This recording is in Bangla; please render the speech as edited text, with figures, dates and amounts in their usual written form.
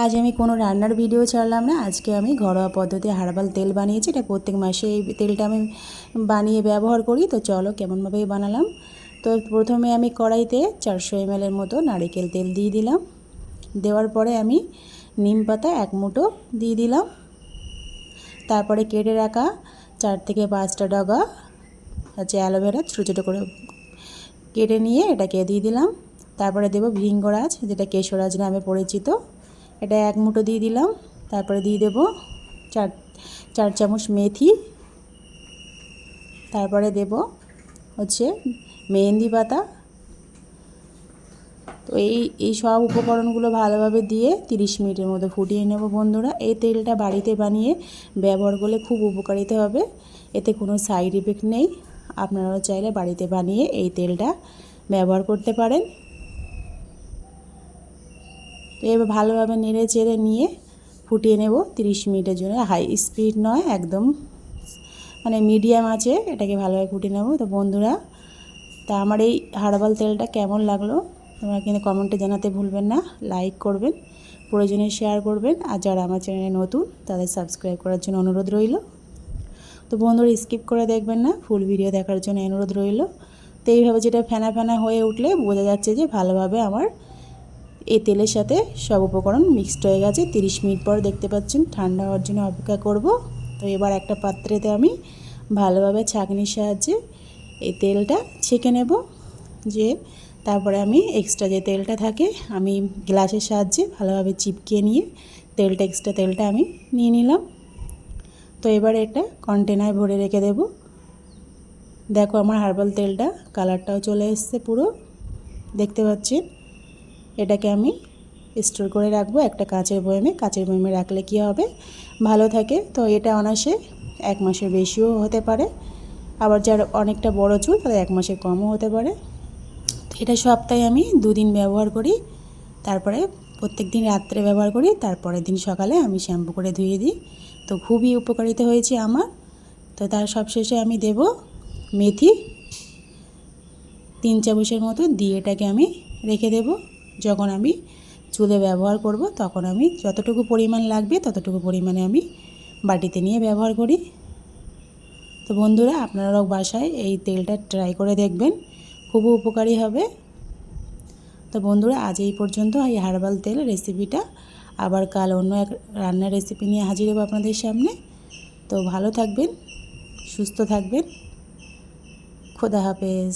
আজ আমি কোনো রান্নার ভিডিও ছাড়লাম না। আজকে আমি ঘরোয়া পদ্ধতি হার্বাল তেল বানিয়েছি। এটা প্রত্যেক মাসে এই তেলটা আমি বানিয়ে ব্যবহার করি। তো চলো কেমনভাবে বানালাম। তো প্রথমে আমি কড়াইতে 400 ml এর মতো নারকেল তেল দিয়ে দিলাম। দেওয়ার পরে আমি নিম পাতা 1 মুঠো দিয়ে দিলাম। তারপরে কেটে রাখা 4 থেকে 5টা ডগা অ্যালোভেরা ছোটো ছোটো করে কেটে নিয়ে এটাকে দিয়ে দিলাম। তারপরে দেব ভৃঙ্গরাজ, যেটা কেশরাজ নামে পরিচিত, এটা 1 মুঠো দিয়ে দিলাম। তারপরে দিয়ে দেব 4 চামচ মেথি। তারপরে দেব মেহেন্দি পাতা। তো এই সব উপকরণগুলো ভালোভাবে দিয়ে 30 মিনিটের মতো ফুটিয়ে নেব। বন্ধুরা, এই তেলটা বাড়িতে বানিয়ে ব্যবহার করলে খুব উপকারিতা হবে। এতে কোনো সাইড এফেক্ট নেই। আপনারাও চাইলে বাড়িতে বানিয়ে এই তেলটা ব্যবহার করতে পারেন। তো এবার ভালোভাবে নেড়ে চেড়ে নিয়ে ফুটিয়ে নেব 30 মিনিটের জন্য। হাই স্পিড নয়, একদম মিডিয়াম আছে, এটাকে ভালোভাবে ফুটিয়ে নেব। তো বন্ধুরা, তা আমার এই হার্বাল তেলটা কেমন লাগলো তোমরা কিন্তু কমেন্টে জানাতে ভুলবেন না। লাইক করবেন, প্রয়োজনে শেয়ার করবেন, আর যারা আমার চ্যানেলে নতুন তাদের সাবস্ক্রাইব করার জন্য অনুরোধ রইল। তো বন্ধুরা, স্কিপ করে দেখবেন না, ফুল ভিডিও দেখার জন্য অনুরোধ রইল। তো এইভাবে যেটা ফেনা ফেনা হয়ে উঠলে বোঝা যাচ্ছে যে ভালোভাবে আমার এই তেলের সাথে সব উপকরণ মিক্সড হয়ে গেছে। 30 মিনিট পর দেখতে পাচ্ছেন। ঠান্ডা হওয়ার জন্য অপেক্ষা করব। তো এবার একটা পাত্রেতে আমি ভালোভাবে ছাঁকনির সাহায্যে এই তেলটা ছেঁকে নেব। তারপরে আমি এক্সট্রা যে তেলটা থাকে আমি গ্লাসের সাহায্যে ভালোভাবে চিপকিয়ে নিয়ে এক্সট্রা তেলটা আমি নিয়ে নিলাম। তো এবার এটা কন্টেনারে ভরে রেখে দেব। দেখো আমার হার্বাল তেলটা কালারটাও চলে এসছে পুরো, দেখতে পাচ্ছেন। এটাকে আমি স্টোর করে রাখবো একটা কাচের বয়ামে। কাচের বয়ামে রাখলে কি হবে, ভালো থাকে। তো এটা অনায়াসে 1 মাসের বেশিও হতে পারে। আবার যার অনেকটা বড় চুল তাদের 1 মাসের কমও হতে পারে। এটা সপ্তাহে আমি 2 দিন ব্যবহার করি। তারপরে প্রত্যেক দিন রাত্রে ব্যবহার করি, তারপরের দিন সকালে আমি শ্যাম্পু করে ধুয়ে দিই। তো খুবই উপকারিতা হয়েছে আমার। তো তার সবশেষে আমি দেব মেথি 3 চামচের মতো দিয়ে এটাকে আমি রেখে দেব। যখন আমি চুলে ব্যবহার করব তখন আমি যতটুকু পরিমাণ লাগবে ততটুকু পরিমাণে আমি বাটিতে নিয়ে ব্যবহার করি। তো বন্ধুরা, আপনারাও বাসায় এই তেলটা ট্রাই করে দেখবেন, খুব উপকারী হবে। তো বন্ধুরা, আজ এই পর্যন্ত এই হার্বাল তেল রেসিপিটা। আবার কাল অন্য এক রান্নার রেসিপি নিয়ে হাজির হব আপনাদের সামনে। তো ভালো থাকবেন, সুস্থ থাকবেন। খোদা হাফেজ।